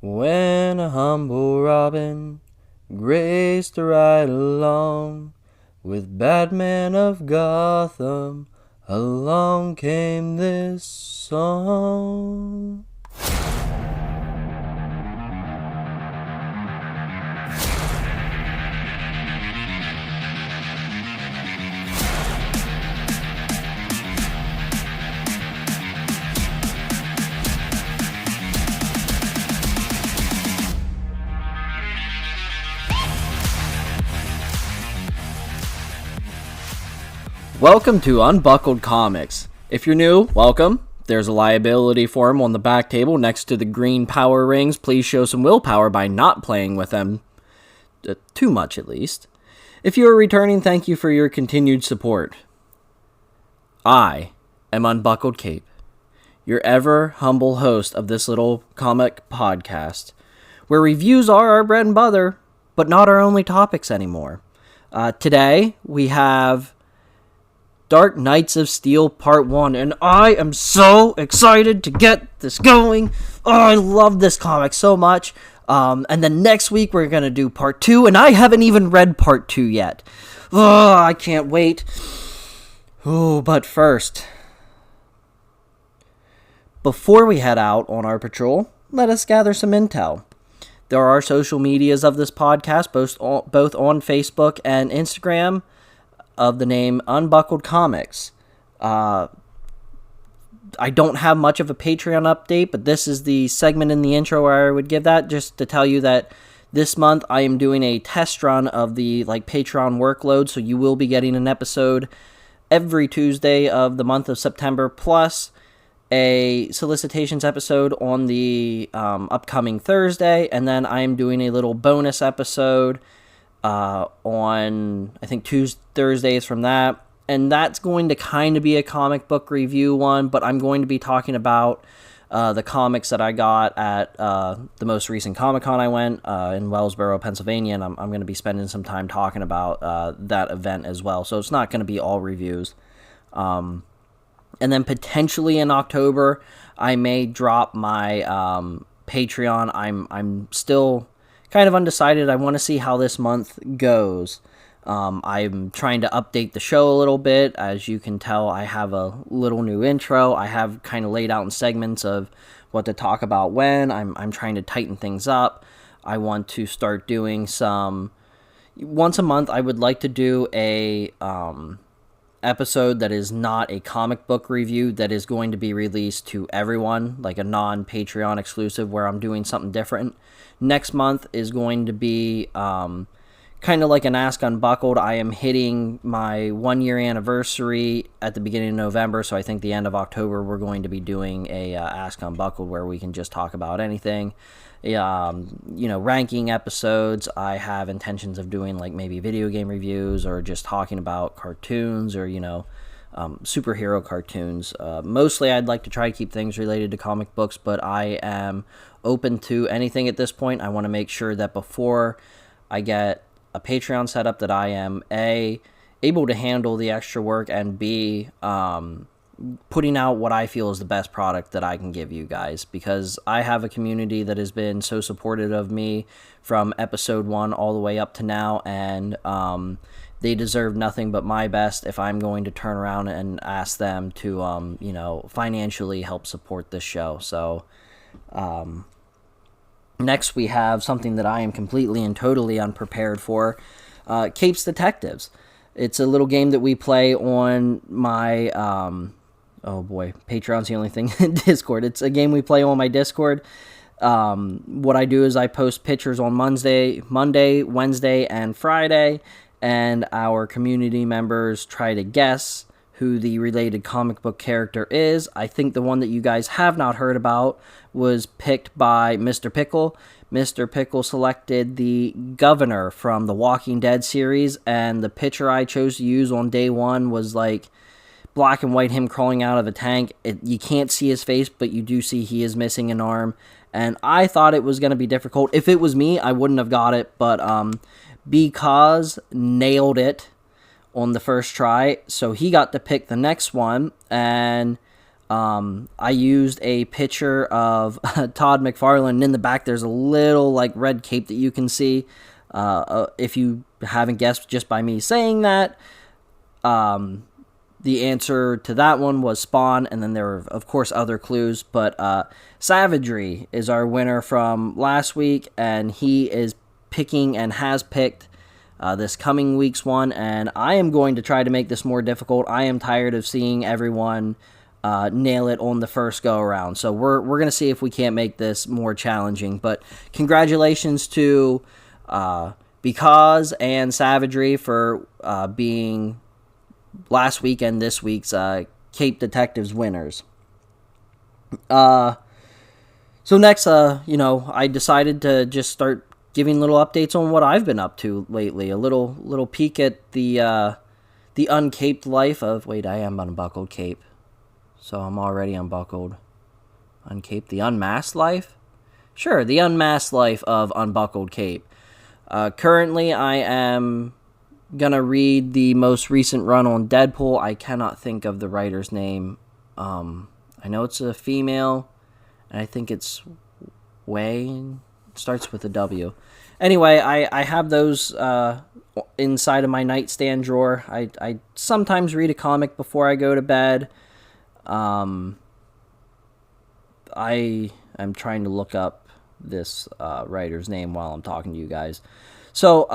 When a humble robin graced right along with Batman of Gotham, along came this song. Welcome to Unbuckled Comics. If you're new, welcome. There's a liability form on the back table next to the green power rings. Please show some willpower by not playing with them. Too much, at least. If you are returning, thank you for your continued support. I am Unbuckled Cape, your ever humble host of this little comic podcast, where reviews are our bread and butter, but not our only topics anymore. Today, we have Dark Knights of Steel Part 1, and I am so excited to get this going. Oh, I love this comic so much. And then next week we're going to do Part 2, and I haven't even read Part 2 yet. Oh, I can't wait. Oh, but first, before we head out on our patrol, let us gather some intel. There are social medias of this podcast, both on Facebook and Instagram, of the name Unbuckled Comics. I don't have much of a Patreon update, but this is the segment in the intro where I would give that, just to tell you that this month I am doing a test run of the Patreon workload, so you will be getting an episode every Tuesday of the month of September, plus a solicitations episode on the upcoming Thursday, and then I am doing a little bonus episode on, I think, Thursdays from that, and that's going to kind of be a comic book review one, but I'm going to be talking about the comics that I got at the most recent Comic-Con I went in Wellsboro, Pennsylvania, and I'm going to be spending some time talking about that event as well, so it's not going to be all reviews. And then potentially in October, I may drop my Patreon. I'm still kind of undecided. I want to see how this month goes. I'm trying to update the show a little bit. As you can tell, I have a little new intro. I have kind of laid out in segments of what to talk about when. I'm trying to tighten things up. I want to start doing some... Once a month, I would like to do a episode that is not a comic book review, that is going to be released to everyone, like a non-Patreon exclusive, where I'm doing something different. Next month is going to be kind of like an Ask Unbuckled. I am hitting my 1 year anniversary at the beginning of November, so I think the end of October we're going to be doing a Ask Unbuckled where we can just talk about anything. Ranking episodes. I have intentions of doing maybe video game reviews, or just talking about cartoons, or superhero cartoons. Mostly I'd like to try to keep things related to comic books, but I am open to anything at this point. I want to make sure that before I get a Patreon set up, that I am A, able to handle the extra work, and B, putting out what I feel is the best product that I can give you guys, because I have a community that has been so supportive of me from episode 1 all the way up to now, and they deserve nothing but my best if I'm going to turn around and ask them to financially help support this show. So next we have something that I am completely and totally unprepared for, Cape's Detectives. It's a little game that we play on my Patreon's the only thing in Discord. It's a game we play on my Discord. What I do is I post pictures on Monday, Wednesday, and Friday, and our community members try to guess who the related comic book character is. I think the one that you guys have not heard about was picked by Mr. Pickle. Mr. Pickle selected the governor from the Walking Dead series, and the picture I chose to use on day one was black and white, him crawling out of a tank. You can't see his face, but you do see he is missing an arm. And I thought it was going to be difficult. If it was me, I wouldn't have got it. But because nailed it on the first try, so he got to pick the next one. And I used a picture of Todd McFarlane, and in the back there's a little like red cape that you can see. If you haven't guessed just by me saying that, the answer to that one was Spawn, and then there were, of course, other clues. But Savagery is our winner from last week, and he is picking and has picked this coming week's one, and I am going to try to make this more difficult. I am tired of seeing everyone nail it on the first go around. So we're going to see if we can't make this more challenging. But congratulations to Because and Savagery for being last week and this week's Cape Detectives winners. So next, I decided to just start giving little updates on what I've been up to lately. A little peek at the uncaped life of... Wait, I am unbuckled cape. So I'm already unbuckled. Uncaped, the unmasked life? Sure, the unmasked life of Unbuckled Cape. Currently, I am gonna read the most recent run on Deadpool. I cannot think of the writer's name. I know it's a female, and I think it's Wayne. It starts with a W. Anyway, I have those inside of my nightstand drawer. I sometimes read a comic before I go to bed. I am trying to look up this writer's name while I'm talking to you guys. So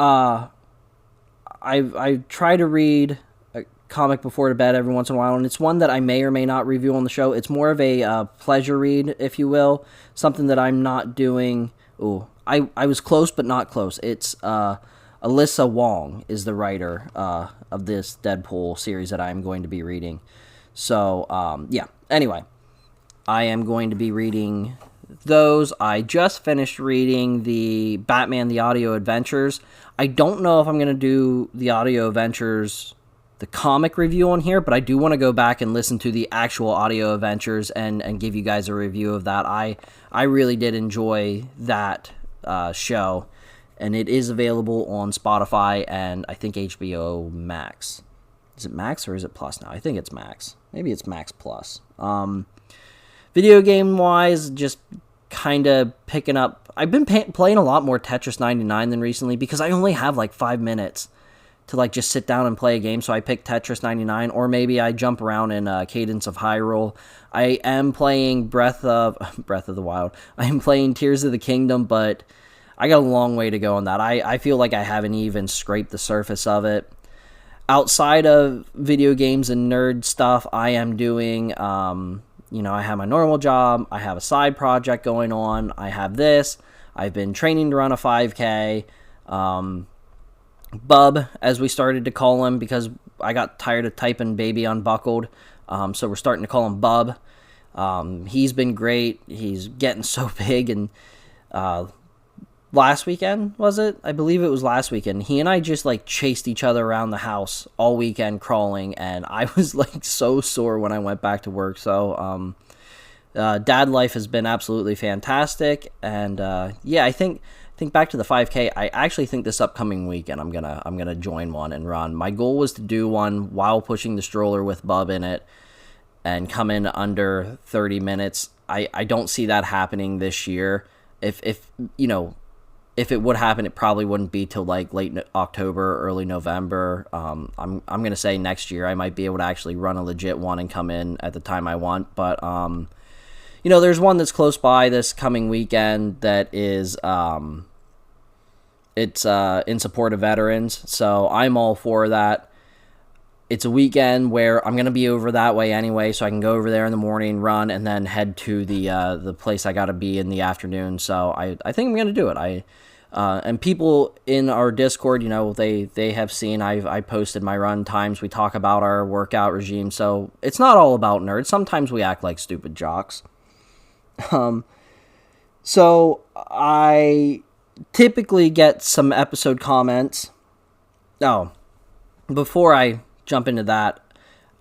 I try to read a comic before to bed every once in a while, and it's one that I may or may not review on the show. It's more of a pleasure read, if you will, something that I'm not doing. Ooh, I was close but not close. It's Alyssa Wong is the writer of this Deadpool series that I'm going to be reading. So, yeah. Anyway, I am going to be reading those. I just finished reading the Batman The Audio Adventures. I don't know if I'm going to do the Audio Adventures, the comic review on here, but I do want to go back and listen to the actual Audio Adventures and give you guys a review of that. I really did enjoy that show, and it is available on Spotify and I think HBO Max. Is it Max or is it Plus now? I think it's Max. Maybe it's Max Plus. Video game wise, just kind of picking up. I've been playing a lot more Tetris 99 than recently because I only have like 5 minutes to like just sit down and play a game. So I picked Tetris 99, or maybe I jump around in Cadence of Hyrule. I am playing Breath of the Wild. I am playing Tears of the Kingdom, but I got a long way to go on that. I feel like I haven't even scraped the surface of it. Outside of video games and nerd stuff, I am doing, I have my normal job. I have a side project going on. I have this. I've been training to run a 5K. Bub, as we started to call him, because I got tired of typing baby unbuckled. So we're starting to call him Bub. He's been great. He's getting so big, and last weekend, was it? I believe it was last weekend. He and I just like chased each other around the house all weekend crawling, and I was like so sore when I went back to work. So dad life has been absolutely fantastic, and I think back to the 5K. I actually think this upcoming weekend I'm gonna join one and run. My goal was to do one while pushing the stroller with Bub in it and come in under 30 minutes. I don't see that happening this year. If it would happen, it probably wouldn't be till like late October, early November. I'm gonna say next year I might be able to actually run a legit one and come in at the time I want. But there's one that's close by this coming weekend that is it's in support of veterans, so I'm all for that. It's a weekend where I'm gonna be over that way anyway, so I can go over there in the morning, run, and then head to the place I gotta be in the afternoon. So I think I'm gonna do it. And people in our Discord, they have seen I posted my run times. We talk about our workout regime, so it's not all about nerds. Sometimes we act like stupid jocks. So I typically get some episode comments. Oh, before I jump into that,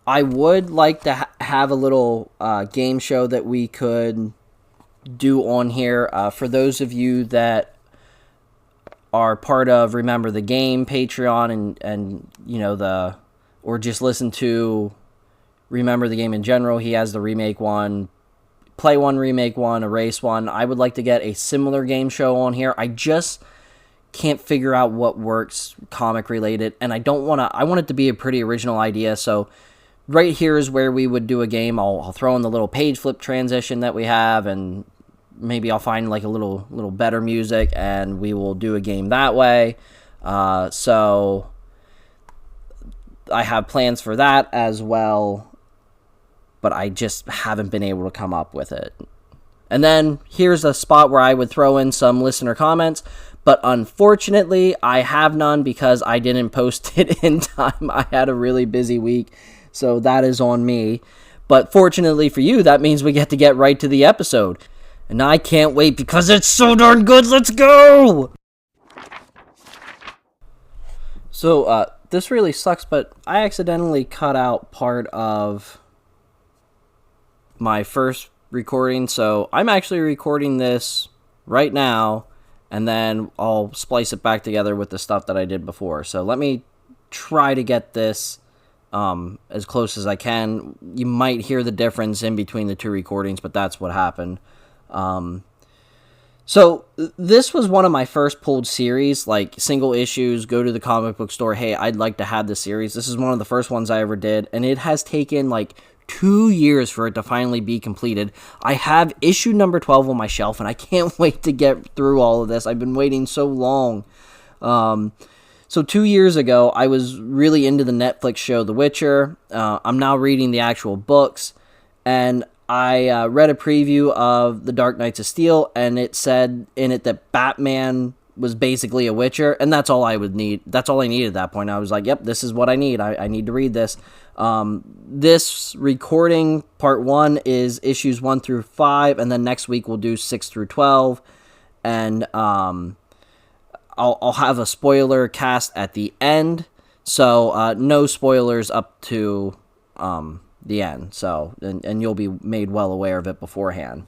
I would like to have a little game show that we could do on here. For those of you that are part of Remember the Game Patreon and or just listen to remember the game in general. He has the remake one, play one, remake one, erase one. I would like to get a similar game show on here. I just can't figure out what works comic related, and I want it to be a pretty original idea. So right here is where we would do a game. I'll throw in the little page flip transition that we have, and maybe I'll find like a little better music, and we will do a game that way. So I have plans for that as well, but I just haven't been able to come up with it. And then here's a spot where I would throw in some listener comments, but unfortunately I have none because I didn't post it in time. I had a really busy week, so that is on me. But fortunately for you, that means we get to get right to the episode. And I can't wait because it's so darn good. Let's go! So, this really sucks, but I accidentally cut out part of my first recording. So, I'm actually recording this right now, and then I'll splice it back together with the stuff that I did before. So, let me try to get this as close as I can. You might hear the difference in between the two recordings, but that's what happened. So this was one of my first pulled series, like single issues, go to the comic book store, hey, I'd like to have this series. This is one of the first ones I ever did, and it has taken like 2 years for it to finally be completed. I have issue number 12 on my shelf, and I can't wait to get through all of this. I've been waiting so long. So 2 years ago, I was really into the Netflix show The Witcher. I'm now reading the actual books, and I read a preview of The Dark Knights of Steel, and it said in it that Batman was basically a Witcher, and that's all I would need. That's all I needed at that point. I was like, yep, this is what I need. I need to read this. This recording, part 1, is issues 1 through 5, and then next week we'll do 6 through 12, and I'll have a spoiler cast at the end, so no spoilers up to the end, so and you'll be made well aware of it beforehand.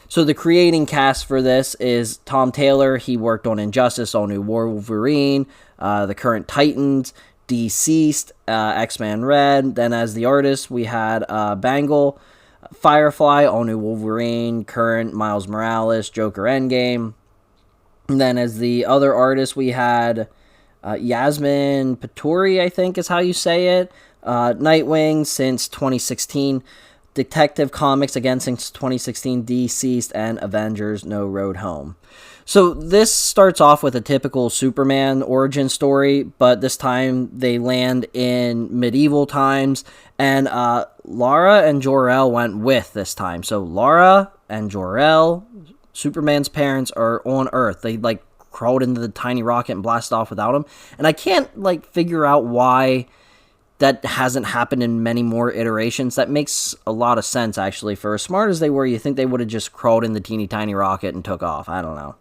So the creating cast for this is Tom Taylor. He worked on Injustice, All New Wolverine, the current Titans, Deceased, X-Men Red. Then as the artist, we had Bangle, Firefly, All New Wolverine, current Miles Morales, Joker Endgame. And then as the other artist, we had Yasmin Paturi, I think is how you say it. Nightwing since 2016, Detective Comics again since 2016, Deceased, and Avengers No Road Home. So this starts off with a typical Superman origin story, but this time they land in medieval times, and Lara and Jor-El went with this time. So Lara and Jor-El, Superman's parents, are on Earth. They like crawled into the tiny rocket and blasted off without him, and I can't like figure out why that hasn't happened in many more iterations. That makes a lot of sense, actually. For as smart as they were, you think they would have just crawled in the teeny tiny rocket and took off. I don't know.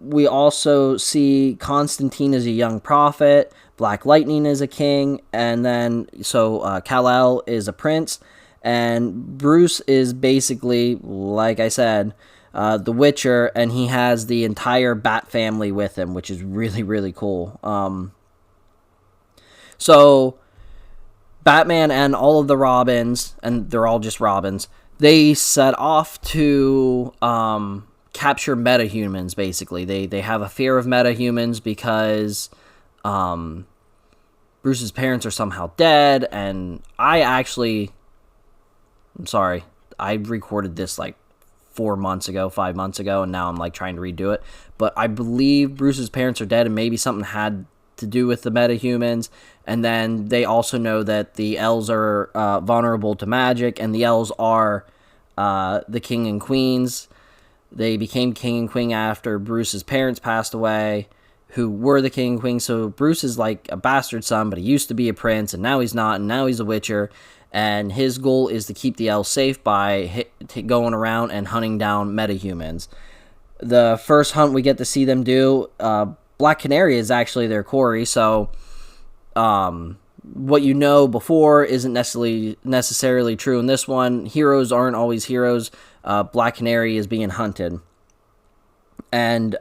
We also see Constantine as a young prophet, Black Lightning is a king, and then, so Kal-El is a prince, and Bruce is basically, like I said, the Witcher, and he has the entire Bat family with him, which is really, really cool. So, Batman and all of the Robins, and they're all just Robins, they set off to capture metahumans, basically. They have a fear of metahumans because Bruce's parents are somehow dead, and I'm sorry, I recorded this like 5 months ago, and now I'm like trying to redo it. But I believe Bruce's parents are dead, and maybe something had to do with the metahumans, and then they also know that the elves are vulnerable to magic, and the elves are the king and queens. They became king and queen after Bruce's parents passed away, who were the king and queen. So Bruce is like a bastard son, but he used to be a prince, and now he's not, and now he's a Witcher, and his goal is to keep the elves safe by going around and hunting down metahumans. The first hunt we get to see them do, Black Canary is actually their quarry, so what you know before isn't necessarily true in this one. Heroes aren't always heroes. Black Canary is being hunted. And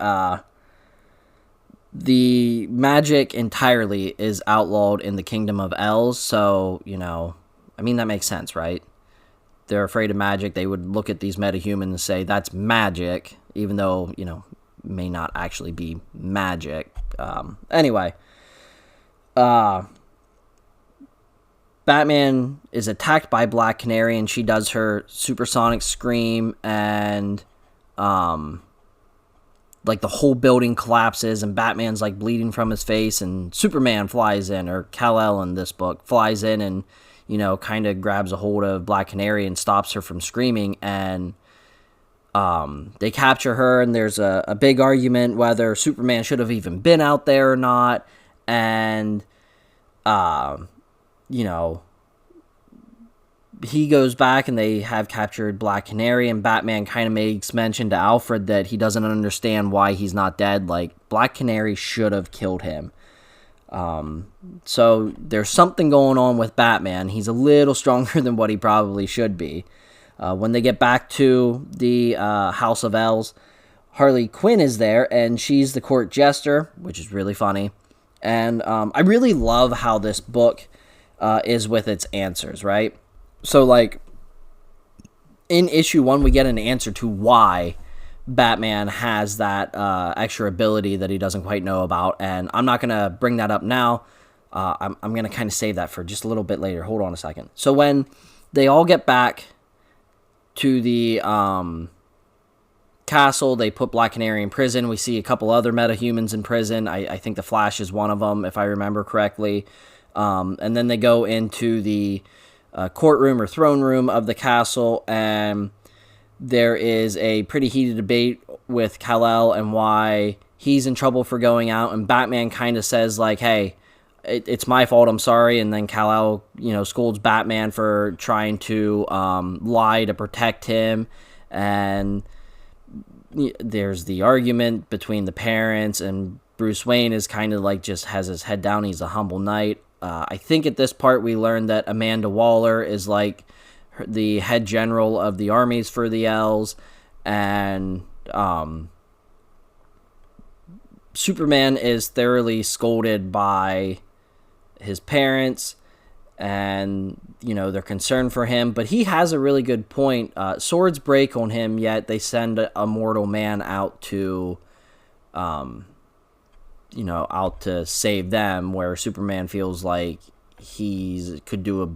the magic entirely is outlawed in the Kingdom of Elves, so, you know, I mean, that makes sense, right? They're afraid of magic. They would look at these metahumans and say, that's magic, even though, may not actually be magic. Anyway, Batman is attacked by Black Canary, and she does her supersonic scream, and like the whole building collapses, and Batman's like bleeding from his face, and Superman flies in, or Kal-El in this book flies in, and kind of grabs a hold of Black Canary and stops her from screaming, and they capture her, and there's a big argument whether Superman should have even been out there or not, and he goes back and they have captured Black Canary, and Batman kind of makes mention to Alfred that he doesn't understand why he's not dead. Like, Black Canary should have killed him. So there's something going on with Batman. He's a little stronger than what he probably should be. When they get back to the House of L's, Harley Quinn is there, and she's the court jester, which is really funny. And I really love how this book is with its answers, right? So, like, in issue 1, we get an answer to why Batman has that extra ability that he doesn't quite know about, and I'm not going to bring that up now. I'm going to kind of save that for just a little bit later. Hold on a second. So when they all get back to the castle, they put Black Canary in prison. We see a couple other metahumans in prison. I think the Flash is one of them, if I remember correctly. And then they go into the courtroom or throne room of the castle, and there is a pretty heated debate with Kal-El and why he's in trouble for going out, and Batman kind of says, like, hey, it's my fault, I'm sorry, and then Kal-El, scolds Batman for trying to lie to protect him, and there's the argument between the parents, and Bruce Wayne is kind of like just has his head down, he's a humble knight. I think at this part we learned that Amanda Waller is like the head general of the armies for the L's, and Superman is thoroughly scolded by his parents, and they're concerned for him, but he has a really good point. Swords break on him, yet they send a mortal man out to out to save them, where Superman feels like he could do I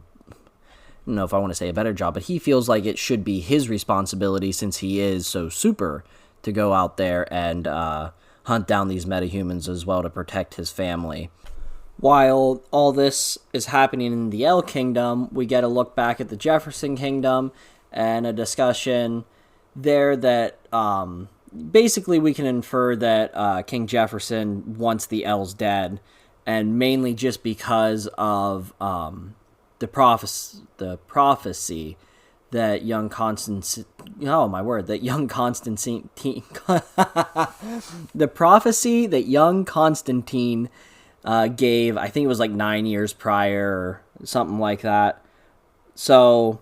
don't know if I want to say a better job, but he feels like it should be his responsibility, since he is so super, to go out there and hunt down these metahumans as well to protect his family. While all this is happening in the L Kingdom, we get a look back at the Jefferson Kingdom and a discussion there that basically we can infer that King Jefferson wants the L's dead, and mainly just because of the prophecy that young Constantine, the prophecy that young Constantine gave, I think it was like 9 years prior or something like that. So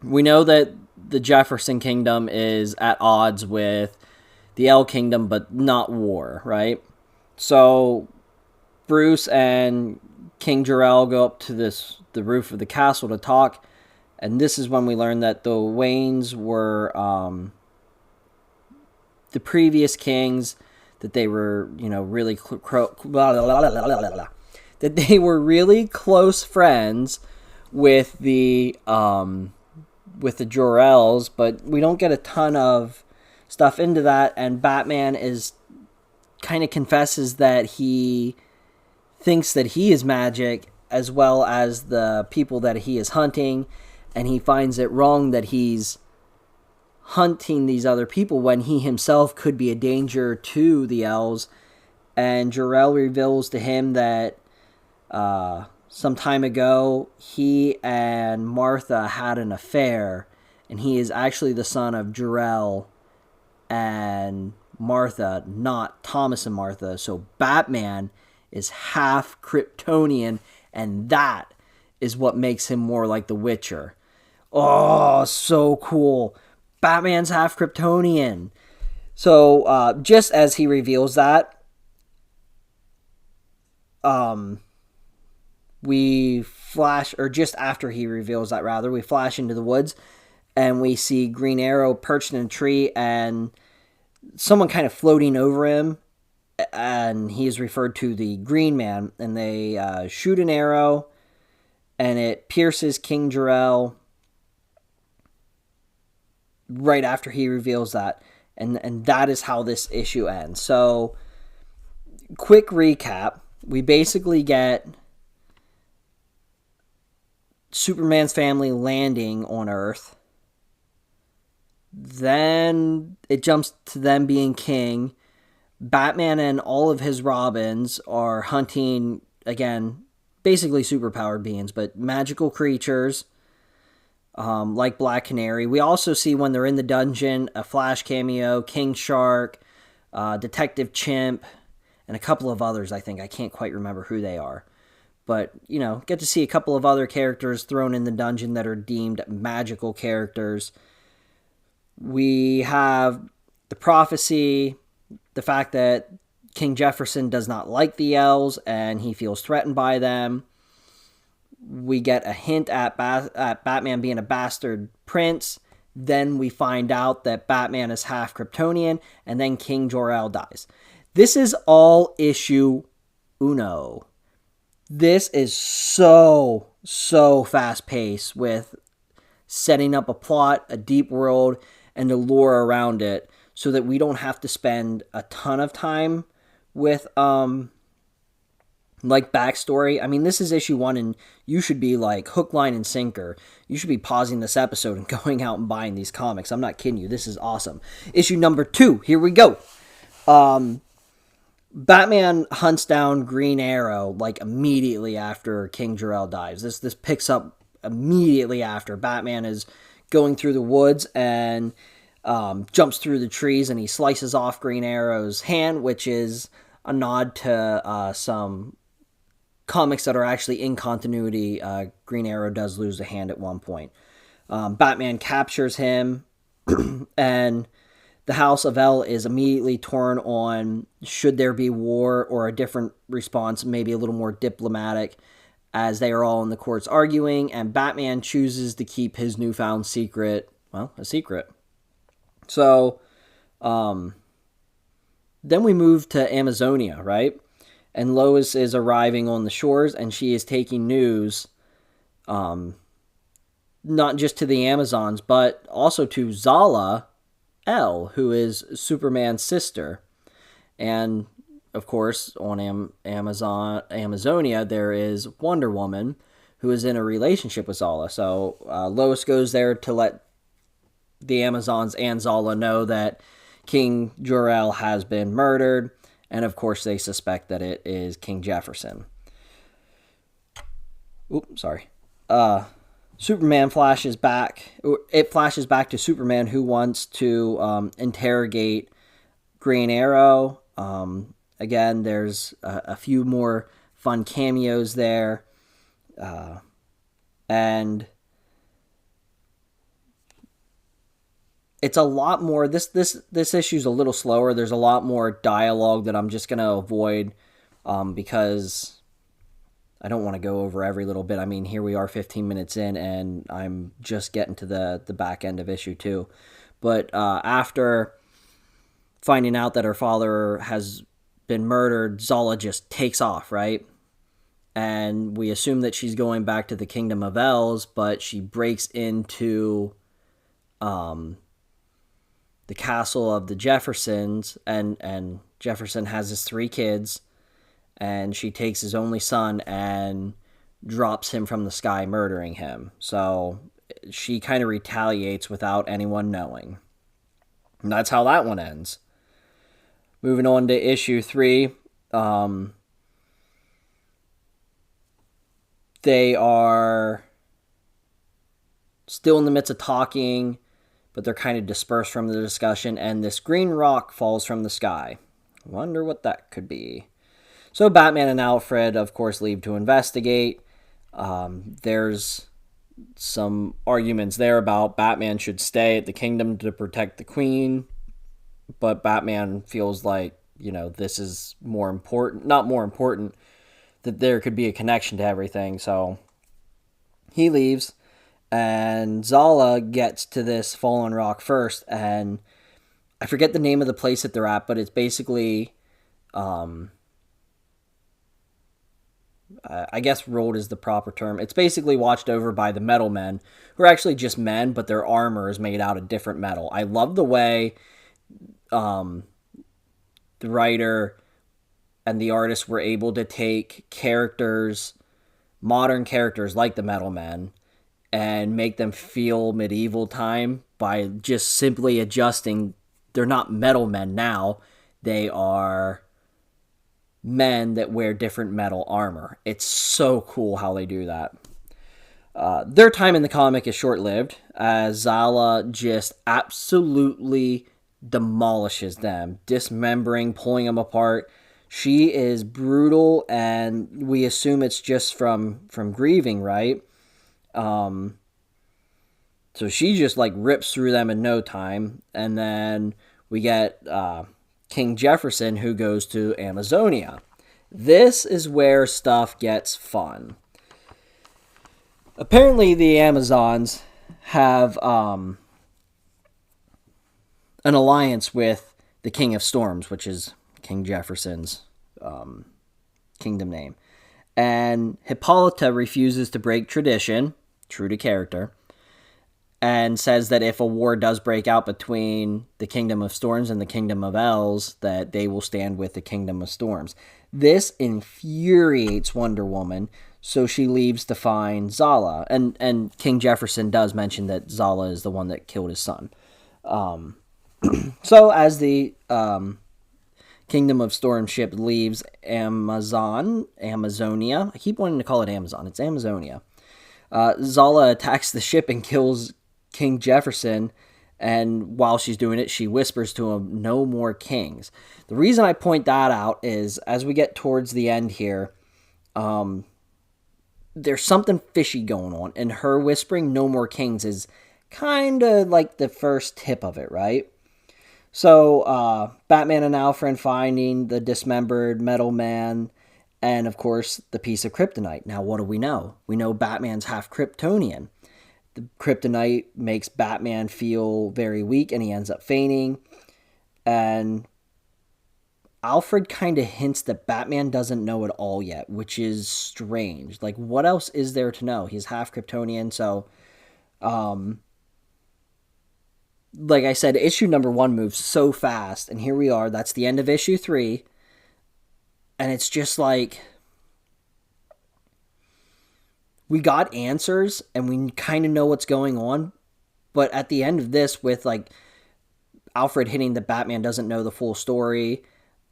we know that the Jefferson Kingdom is at odds with the L Kingdom, but not war, right? So Bruce and King Jor-El go up to the roof of the castle to talk, and this is when we learn that the Waynes were the previous kings, that they were, really that they were really close friends with the Jor-Els, but we don't get a ton of stuff into that, and Batman is kind of confesses that he thinks that he is magic as well as the people that he is hunting, and he finds it wrong that he's hunting these other people when he himself could be a danger to the elves. And Jor-El reveals to him that some time ago he and Martha had an affair, and he is actually the son of Jor-El and Martha, not Thomas and Martha. So Batman is half Kryptonian, and that is what makes him more like the Witcher. Oh, so cool. Batman's half Kryptonian. So, just as he reveals that, we flash, or just after he reveals that, rather, we flash into the woods and we see Green Arrow perched in a tree and someone kind of floating over him, and he is referred to the Green Man, and they shoot an arrow and it pierces King Jor-El right after he reveals that, and that is how this issue ends. So, quick recap, we basically get Superman's family landing on Earth. Then it jumps to them being king. Batman and all of his Robins are hunting, again, basically superpowered beings, but magical creatures like Black Canary. We also see, when they're in the dungeon, a Flash cameo, King Shark, Detective Chimp, and a couple of others, I think. I can't quite remember who they are. But, get to see a couple of other characters thrown in the dungeon that are deemed magical characters. We have the prophecy, the fact that King Jefferson does not like the elves and he feels threatened by them. We get a hint at Batman being a bastard prince. Then we find out that Batman is half Kryptonian, and then King Jor-El dies. This is all issue uno. This is so fast-paced, with setting up a plot, a deep world, and the lore around it, so that we don't have to spend a ton of time with backstory. I mean, this is issue 1, and you should be like hook, line, and sinker. You should be pausing this episode and going out and buying these comics. I'm not kidding you. This is awesome. Issue number 2. Here we go. Batman hunts down Green Arrow immediately after King Jor-El dies. This picks up immediately after. Batman is going through the woods and jumps through the trees, and he slices off Green Arrow's hand, which is a nod to some comics that are actually in continuity. Green Arrow does lose a hand at one point. Batman captures him, and the House of El is immediately torn on should there be war or a different response, maybe a little more diplomatic, as they are all in the courts arguing, and Batman chooses to keep his newfound secret, a secret. So, then we move to Amazonia, right? And Lois is arriving on the shores, and she is taking news, not just to the Amazons, but also to Zala El, who is Superman's sister. And, of course, on Amazonia, there is Wonder Woman, who is in a relationship with Zala. So Lois goes there to let the Amazons and Zala know that King Jor-El has been murdered, and of course they suspect that it is King Jefferson. Superman flashes back. It flashes back to Superman, who wants to interrogate Green Arrow. Again, there's a few more fun cameos there, and it's a lot more. This issue's a little slower. There's a lot more dialogue that I'm just gonna avoid because I don't want to go over every little bit. I mean, here we are 15 minutes in, and I'm just getting to the back end of issue 2. But after finding out that her father has been murdered, Zala just takes off, right? And we assume that she's going back to the Kingdom of Els, but she breaks into the castle of the Jeffersons, and Jefferson has his 3 kids, and she takes his only son and drops him from the sky, murdering him. So she kind of retaliates without anyone knowing. And that's how that one ends. Moving on to issue 3. They are still in the midst of talking, but they're kind of dispersed from the discussion, and this green rock falls from the sky. Wonder what that could be. So Batman and Alfred, of course, leave to investigate. There's some arguments there about Batman should stay at the kingdom to protect the queen, but Batman feels like, this is not more important, that there could be a connection to everything. So He leaves, and Zala gets to this fallen rock first, and I forget the name of the place that they're at, but it's basically, I guess rolled is the proper term. It's basically watched over by the metal men, who are actually just men, but their armor is made out of different metal. I love the way the writer and the artist were able to take characters, modern characters like the metal men, and make them feel medieval time by just simply adjusting. They're not metal men now. They are men that wear different metal armor. It's so cool how they do that. Their time in the comic is short-lived, as Zala just absolutely demolishes them, dismembering, pulling them apart. She is brutal, and we assume it's just from grieving, right? So she just like rips through them in no time, and then we get King Jefferson, who goes to Amazonia. This is where stuff gets fun. Apparently, the Amazons have an alliance with the King of Storms, which is King Jefferson's kingdom name. And Hippolyta refuses to break tradition, true to character, and says that if a war does break out between the Kingdom of Storms and the Kingdom of Elves, that they will stand with the Kingdom of Storms. This infuriates Wonder Woman, so she leaves to find Zala. And King Jefferson does mention that Zala is the one that killed his son. So as the Kingdom of Storm ship leaves Amazonia, I keep wanting to call it Amazon, it's Amazonia. Zala attacks the ship and kills King Jefferson, and while she's doing it, she whispers to him, "No more kings." The reason I point that out is, as we get towards the end here, there's something fishy going on, and her whispering, "No more kings," is kind of like the first tip of it, right? So, Batman and Alfred finding the dismembered metal man, and of course, the piece of kryptonite. Now, what do we know? We know Batman's half Kryptonian. The kryptonite makes Batman feel very weak, and he ends up fainting. And Alfred kind of hints that Batman doesn't know it all yet, which is strange. Like, what else is there to know? He's half Kryptonian, so like I said, issue number 1 moves so fast, and here we are. That's the end of issue 3, and it's just like, we got answers, and we kind of know what's going on, but at the end of this, with like Alfred hitting that Batman doesn't know the full story,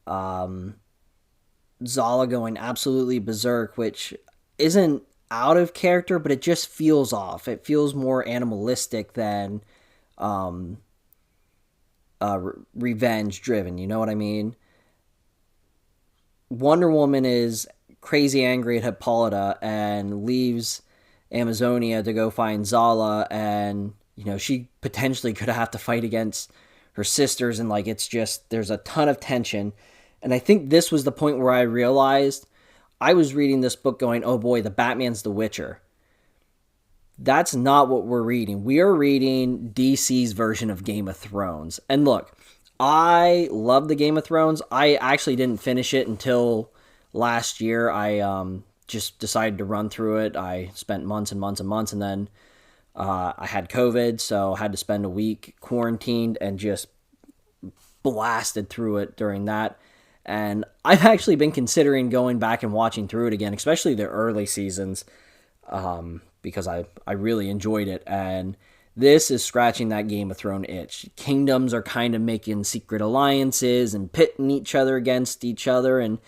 Zala going absolutely berserk, which isn't out of character, but it just feels off. It feels more animalistic than revenge driven, you know what I mean? Wonder Woman is crazy angry at Hippolyta and leaves Amazonia to go find Zala, and she potentially could have to fight against her sisters, and like it's just, there's a ton of tension. And I think this was the point where I realized I was reading this book going, oh boy, the Batman's the Witcher. That's not what we're reading. We are reading DC's version of Game of Thrones. And look, I love the Game of Thrones. I actually didn't finish it until last year. I just decided to run through it. I spent months and months and months, and then I had COVID, so I had to spend a week quarantined and just blasted through it during that. And I've actually been considering going back and watching through it again, especially the early seasons, because I really enjoyed it. And this is scratching that Game of Thrones itch. Kingdoms are kind of making secret alliances and pitting each other against each other, and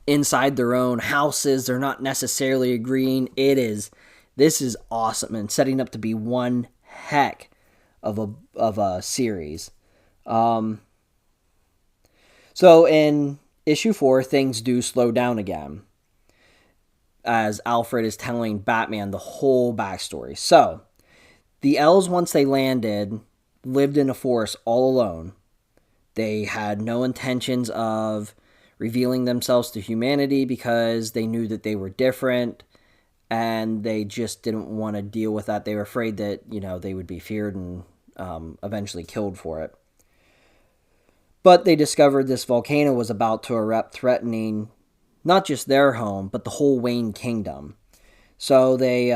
inside their own houses, they're not necessarily agreeing. This is awesome and setting up to be one heck of a series. So in issue 4, things do slow down again, as Alfred is telling Batman the whole backstory. So, the elves, once they landed, lived in a forest all alone. They had no intentions of revealing themselves to humanity because they knew that they were different, and they just didn't want to deal with that. They were afraid that, they would be feared and eventually killed for it. But they discovered this volcano was about to erupt, threatening not just their home, but the whole Wayne kingdom. So they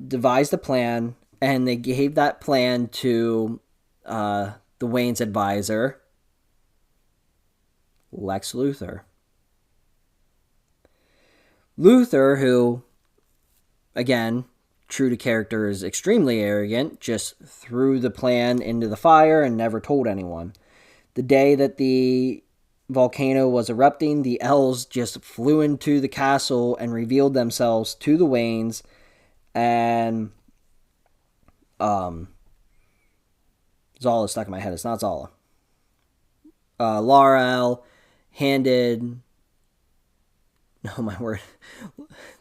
devised a plan, and they gave that plan to the Wayne's advisor, Lex Luthor. Luthor, who, again, true to character, is extremely arrogant, just threw the plan into the fire and never told anyone. The day that the volcano was erupting, the elves just flew into the castle and revealed themselves to the Waynes, and Zala stuck in my head. It's not Zala. Laurel handed... No, my word.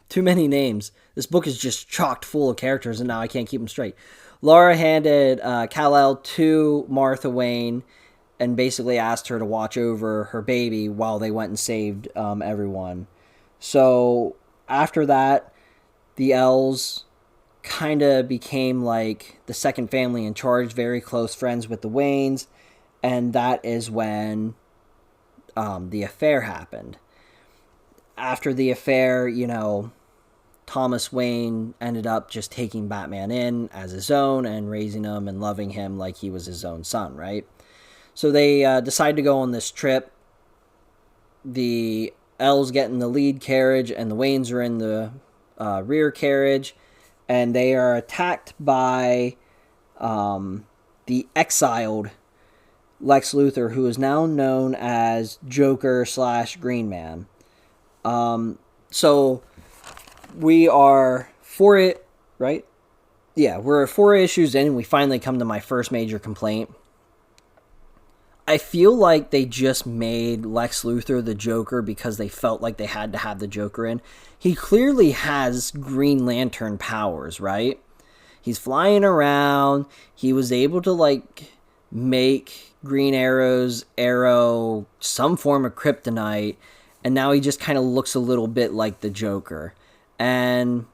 Too many names. This book is just chocked full of characters, and now I can't keep them straight. Laura handed Kal-El to Martha Wayne and basically asked her to watch over her baby while they went and saved everyone. So after that, the elves kind of became like the second family in charge, very close friends with the Waynes, and that is when the affair happened. After the affair, Thomas Wayne ended up just taking Batman in as his own and raising him and loving him like he was his own son, right? So they decide to go on this trip. The elves get in the lead carriage and the Waynes are in the rear carriage, and they are attacked by the exiled Lex Luthor, who is now known as Joker/Green Man. So we are right? Yeah, we're 4 issues in, and we finally come to my first major complaint. I feel like they just made Lex Luthor the Joker because they felt like they had to have the Joker in. He clearly has Green Lantern powers, right? He's flying around. He was able to, make Green Arrow's arrow some form of kryptonite, and now he just kind of looks a little bit like the Joker. And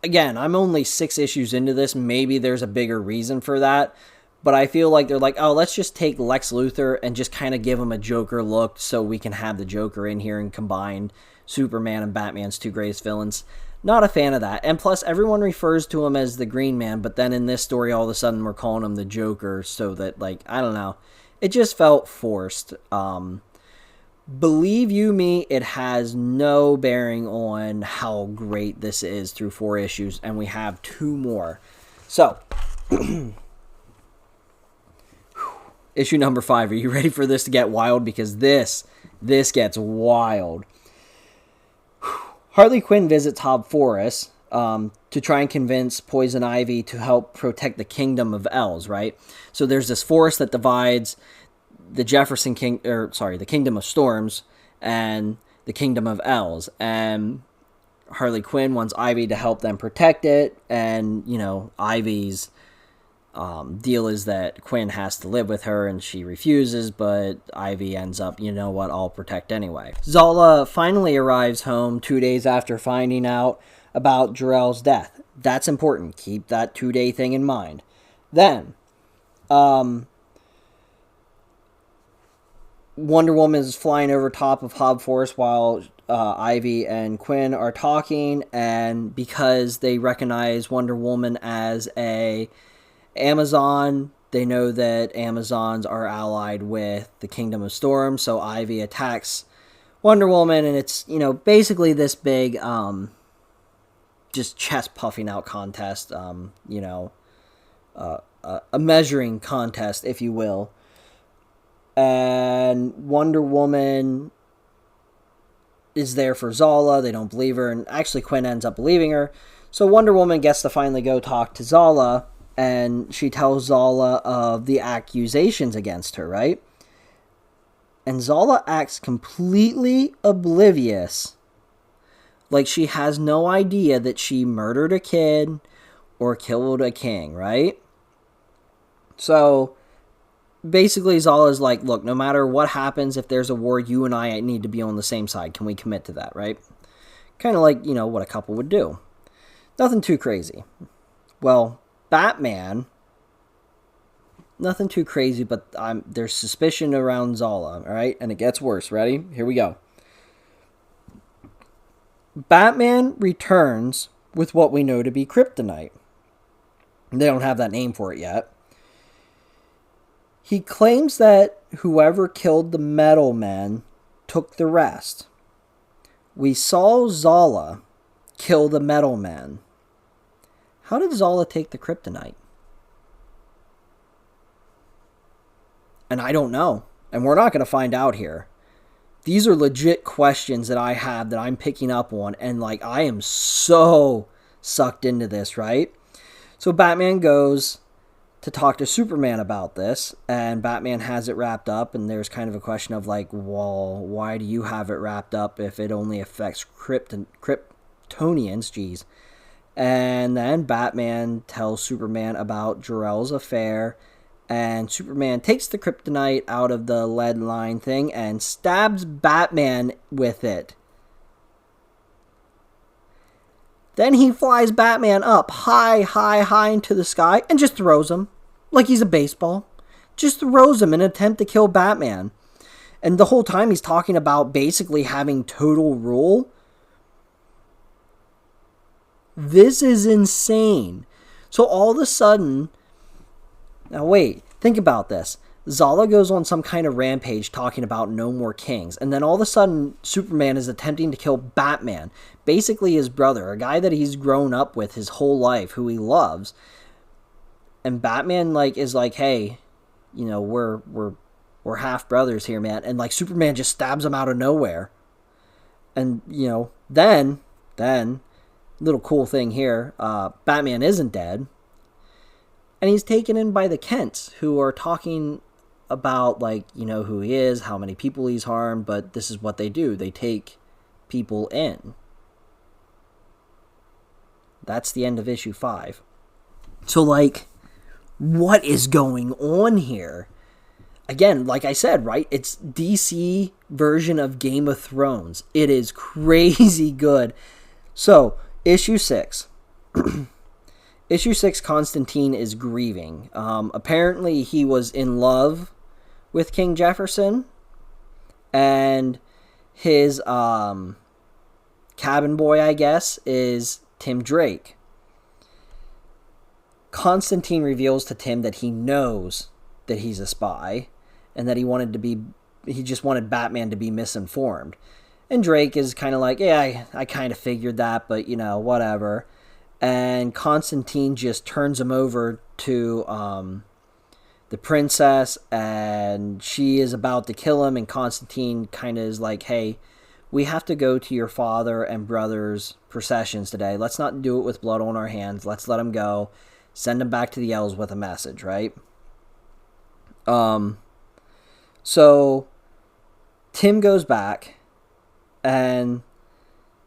again, I'm only 6 issues into this. Maybe there's a bigger reason for that. But I feel like they're like, oh, let's just take Lex Luthor and just kind of give him a Joker look so we can have the Joker in here and combine Superman and Batman's 2 greatest villains. Not a fan of that. And plus, everyone refers to him as the Green Man, but then in this story, all of a sudden, we're calling him the Joker, so that, I don't know. It just felt forced. Believe you me, it has no bearing on how great this is through 4 issues, and we have 2 more. So... Issue number 5. Are you ready for this to get wild? Because this gets wild. Harley Quinn visits Hob Forest to try and convince Poison Ivy to help protect the Kingdom of Elves, right? So there's this forest that divides the the Kingdom of Storms and the Kingdom of Elves, and Harley Quinn wants Ivy to help them protect it, and Ivy's deal is that Quinn has to live with her, and she refuses, but Ivy ends up, I'll protect anyway. Zala finally arrives home 2 days after finding out about Jor-El's death. That's important. Keep that 2-day thing in mind. Then, Wonder Woman is flying over top of Hob Forest while Ivy and Quinn are talking, and because they recognize Wonder Woman as a Amazon, they know that Amazons are allied with the Kingdom of Storm, so Ivy attacks Wonder Woman, and it's, basically this big, just chest puffing out contest, a measuring contest, if you will. And Wonder Woman is there for Zala. They don't believe her, and actually Quinn ends up believing her. So Wonder Woman gets to finally go talk to Zala, and she tells Zala of the accusations against her, right? And Zala acts completely oblivious, like she has no idea that she murdered a kid or killed a king, right? So basically Zala's like, look, no matter what happens, if there's a war, you and I need to be on the same side. Can we commit to that, right? Kind of like, what a couple would do. Nothing too crazy. Well, Batman, nothing too crazy, but there's suspicion around Zala, all right? And it gets worse. Ready? Here we go. Batman returns with what we know to be kryptonite. They don't have that name for it yet. He claims that whoever killed the Metal Men took the rest. We saw Zala kill the Metal Men. How did Zala take the kryptonite? And I don't know. And we're not going to find out here. These are legit questions that I have that I'm picking up on. And like, I am so sucked into this, right? So Batman goes to talk to Superman about this. And Batman has it wrapped up. And there's kind of a question of like, well, why do you have it wrapped up if it only affects Kryptonians? Geez. And then Batman tells Superman about Jor-El's affair. And Superman takes the kryptonite out of the lead line thing and stabs Batman with it. Then he flies Batman up high into the sky and just throws him like he's a baseball. Just throws him in an attempt to kill Batman. And the whole time he's talking about basically having total rule. This is insane. So all of a sudden... Now wait, think about this. Zala goes on some kind of rampage talking about no more kings. And then all of a sudden, Superman is attempting to kill Batman. Basically his brother, a guy that he's grown up with his whole life, who he loves. And Batman is like, hey, you know, we're half brothers here, man. And like Superman just stabs him out of nowhere. And, you know, then, little cool thing here, Batman isn't dead. And he's taken in by the Kents, who are talking about, like, you know, who he is, how many people he's harmed, but this is what they do. They take people in. That's the end of issue 5. So, like, what is going on here? Again, like I said, right? It's DC version of Game of Thrones. It is crazy good. So, issue 6. Issue 6, Constantine is grieving. Apparently, he was in love with King Jefferson. And his cabin boy, I guess, is Tim Drake. Constantine reveals to Tim that he knows that he's a spy. And that he just wanted Batman to be misinformed. And Drake is kind of like, yeah, I kind of figured that, but, you know, whatever. And Constantine just turns him over to the princess, and she is about to kill him, and Constantine kind of is like, hey, we have to go to your father and brother's processions today. Let's not do it with blood on our hands. Let's let him go. Send him back to the elves with a message, right? So Tim goes back, and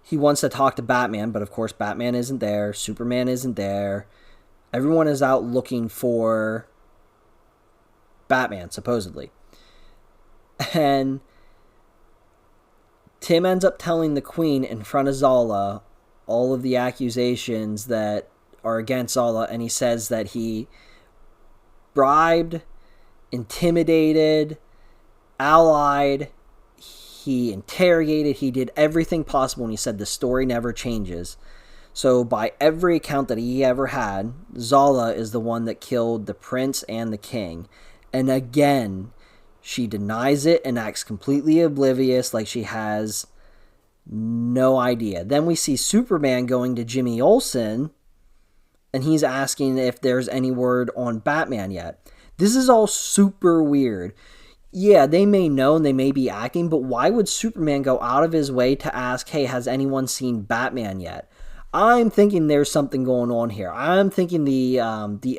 he wants to talk to Batman, but of course Batman isn't there. Superman isn't there. Everyone is out looking for Batman, supposedly. And Tim ends up telling the Queen in front of Zala all of the accusations that are against Zala, and he says that he bribed, intimidated, allied, he interrogated, he did everything possible, and he said the story never changes. So by every account that he ever had, Zala is the one that killed the prince and the king. And again, she denies it and acts completely oblivious, like she has no idea. Then we see Superman going to Jimmy Olsen, and he's asking if there's any word on Batman yet. This is all super weird. Yeah, they may know and they may be acting, but why would Superman go out of his way to ask, hey, has anyone seen Batman yet? I'm thinking there's something going on here. I'm thinking the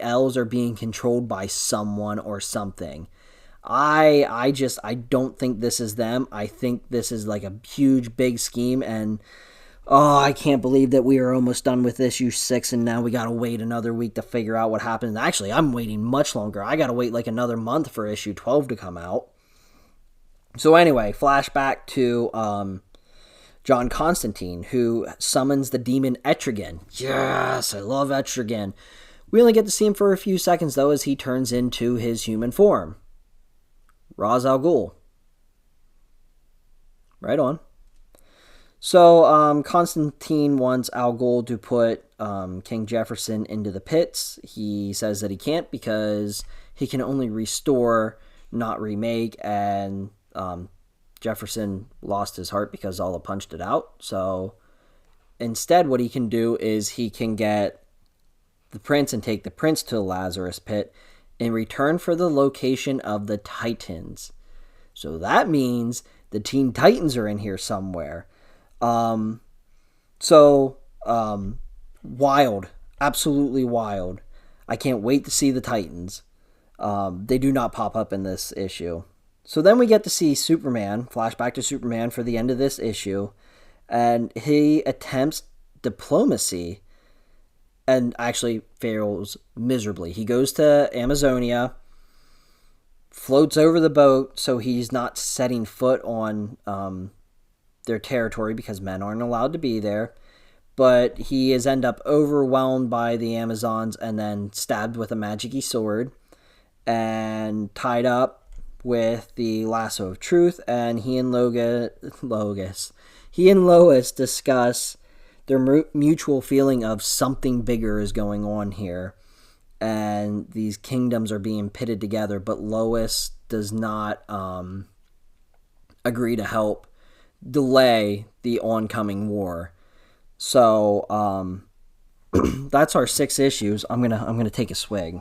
elves are being controlled by someone or something. I don't think this is them. I think this is like a huge, big scheme, and I can't believe that we are almost done with issue 6, and now we gotta wait another week to figure out what happened. Actually, I'm waiting much longer. I gotta wait like another month for issue 12 to come out. So anyway, flashback to John Constantine, who summons the demon Etrigan. Yes, I love Etrigan. We only get to see him for a few seconds, though, as he turns into his human form. Ra's al Ghul. Right on. So, Constantine wants Al Ghul to put King Jefferson into the pits. He says that he can't because he can only restore, not remake, and Jefferson lost his heart because Zola punched it out. So, instead, what he can do is he can get the prince and take the prince to the Lazarus pit in return for the location of the Titans. So that means the Teen Titans are in here somewhere. Wild. Absolutely wild. I can't wait to see the Titans. They do not pop up in this issue. So then we get to see Superman, flashback to Superman for the end of this issue, and he attempts diplomacy and actually fails miserably. He goes to Amazonia, floats over the boat so he's not setting foot on their territory because men aren't allowed to be there. But he is end up overwhelmed by the Amazons and then stabbed with a magic-y sword and tied up with the lasso of truth. And he and Lois discuss their mutual feeling of something bigger is going on here. And these kingdoms are being pitted together, but Lois does not agree to help delay the oncoming war. So that's our 6 issues. I'm gonna take a swig.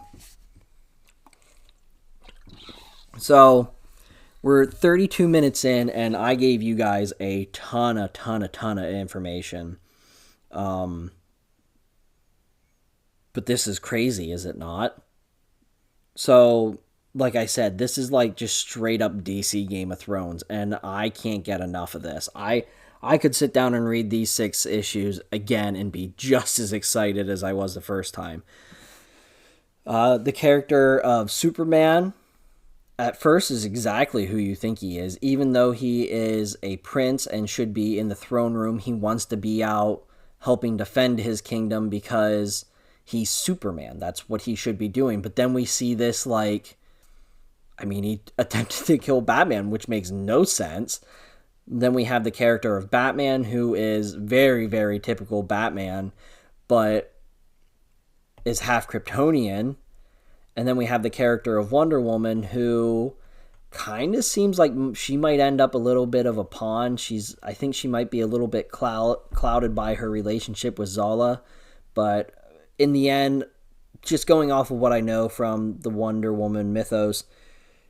So we're 32 minutes in, and I gave you guys a ton of information. But this is crazy, is it not? So, like I said, this is like just straight up DC Game of Thrones, and I can't get enough of this. I could sit down and read these 6 issues again and be just as excited as I was the first time. The character of Superman, at first, is exactly who you think he is. Even though he is a prince and should be in the throne room, he wants to be out helping defend his kingdom because he's Superman. That's what he should be doing. But then we see this, he attempted to kill Batman, which makes no sense. Then we have the character of Batman, who is very, very typical Batman, but is half Kryptonian. And then we have the character of Wonder Woman, who kind of seems like she might end up a little bit of a pawn. I think she might be a little bit clouded by her relationship with Zola. But in the end, just going off of what I know from the Wonder Woman mythos,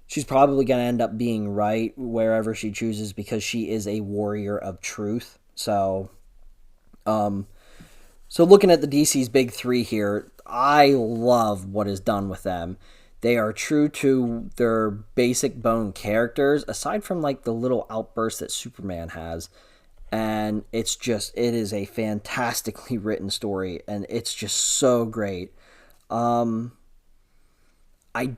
she's probably going to end up being right wherever she chooses because she is a warrior of truth. So looking at the DC's big 3 here, I love what is done with them. They are true to their basic bone characters, aside from the little outbursts that Superman has. And it is a fantastically written story, and it's just so great. I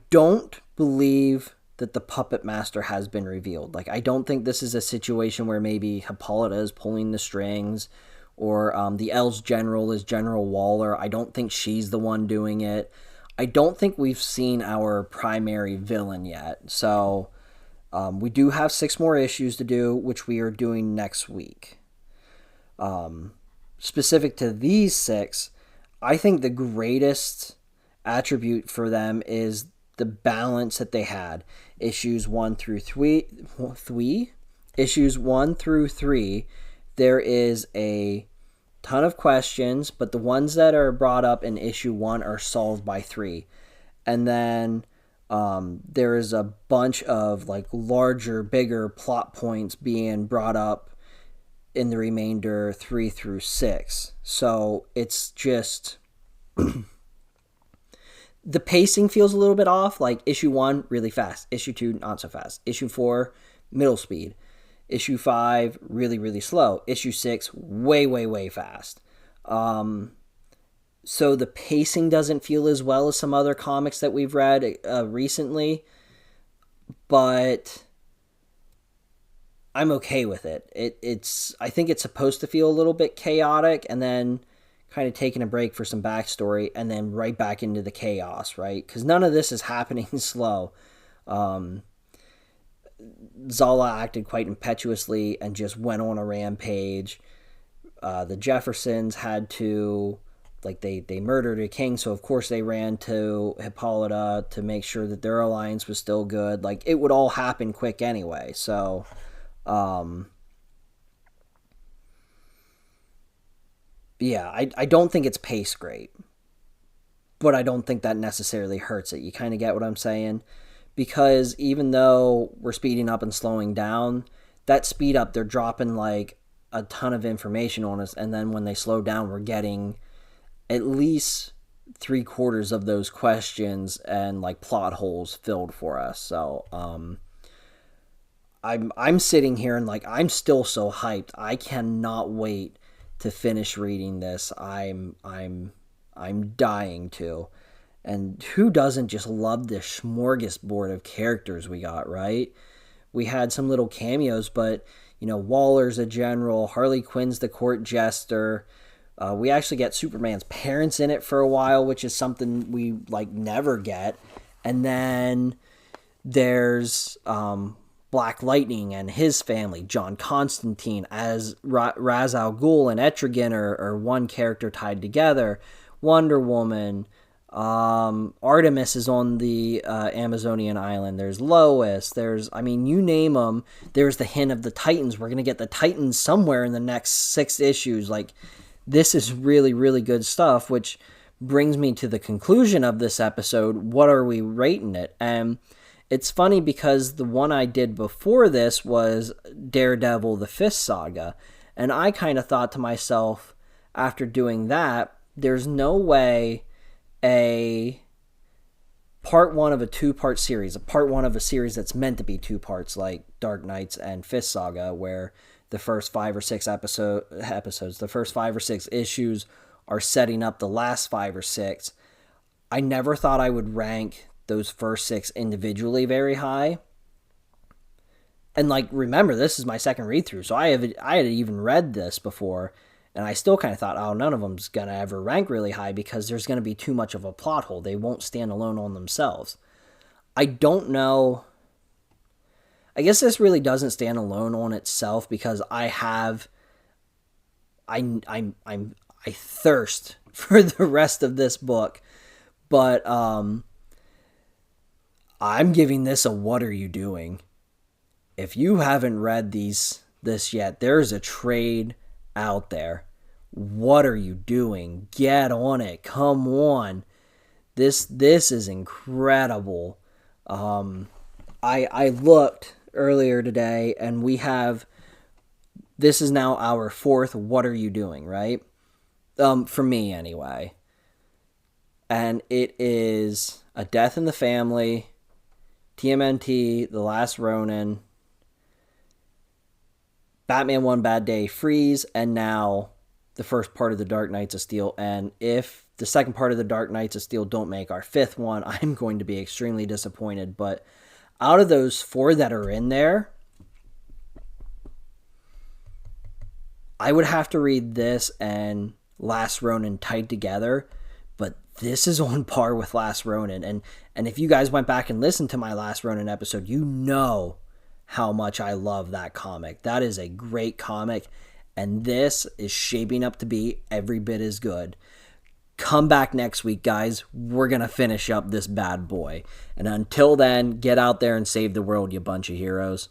don't believe that the Puppet Master has been revealed. I don't think this is a situation where maybe Hippolyta is pulling the strings, or the Elves General is General Waller. I don't think she's the one doing it. I don't think we've seen our primary villain yet. So we do have 6 more issues to do, which we are doing next week. Specific to these 6, I think the greatest attribute for them is the balance that they had. Issues 1 through 3. Issues 1 through 3, there is a ton of questions, but the ones that are brought up in issue 1 are solved by 3. And then there is a bunch of larger, bigger plot points being brought up in the remainder 3 through 6. So it's just the pacing feels a little bit off. Issue 1 really fast, issue 2 not so fast, issue 4 middle speed, issue 5 really, really slow, issue 6 way, way, way fast. So the pacing doesn't feel as well as some other comics that we've read recently, but I'm okay with it. It's I think it's supposed to feel a little bit chaotic, and then kind of taking a break for some backstory, and then right back into the chaos, right? Because none of this is happening slow. Um, Zala acted quite impetuously and just went on a rampage. The Jeffersons had to, like, they murdered a king, so of course they ran to Hippolyta to make sure that their alliance was still good. Like, it would all happen quick anyway, so yeah, I don't think it's paced great, but I don't think that necessarily hurts it. You kind of get what I'm saying? Because even though we're speeding up and slowing down, that speed up, they're dropping like a ton of information on us, and then when they slow down, we're getting at least 3/4 of those questions and like plot holes filled for us. So I'm sitting here and like I'm still so hyped. I cannot wait to finish reading this. I'm dying to. And who doesn't just love this smorgasbord of characters we got, right? We had some little cameos, but Waller's a general, Harley Quinn's the court jester. We actually get Superman's parents in it for a while, which is something we like never get. And then there's Black Lightning and his family, John Constantine, as Ra's al Ghul and Etrigan are one character tied together. Wonder Woman, Artemis is on the Amazonian island. There's Lois. You name them. There's the hint of the Titans. We're gonna get the Titans somewhere in the next 6 issues. Like, this is really, really good stuff. Which brings me to the conclusion of this episode. What are we rating it? And it's funny because the one I did before this was Daredevil: The Fist Saga, and I kind of thought to myself after doing that, there's no way a part 1 of a 2-part series, a part 1 of a series that's meant to be 2 parts, like Dark Knights and Fist Saga, where the first 5 or 6 episodes, the first 5 or 6 issues are setting up the last 5 or 6. I never thought I would rank those first 6 individually very high. And like, remember, this is my second read through, so I had even read this before. And I still kind of thought, oh, none of them's going to ever rank really high because there's going to be too much of a plot hole. They won't stand alone on themselves. I don't know. I guess this really doesn't stand alone on itself because I thirst for the rest of this book. But I'm giving this a what are you doing? If you haven't read this yet, there's a trade out there. What are you doing? Get on it. Come on. This is incredible. I looked earlier today and this is now our 4th what are you doing, right? For me anyway. And it is A Death in the Family, TMNT, The Last Ronin, Batman One Bad Day, Freeze, and now the first part of the Dark Knights of Steel. And if the second part of the Dark Knights of Steel don't make our 5th one, I'm going to be extremely disappointed. But out of those 4 that are in there, I would have to read this and Last Ronin tied together. But this is on par with Last Ronin. And if you guys went back and listened to my Last Ronin episode, you know how much I love that comic. That is a great comic, and this is shaping up to be every bit as good. Come back next week, guys. We're going to finish up this bad boy. And until then, get out there and save the world, you bunch of heroes.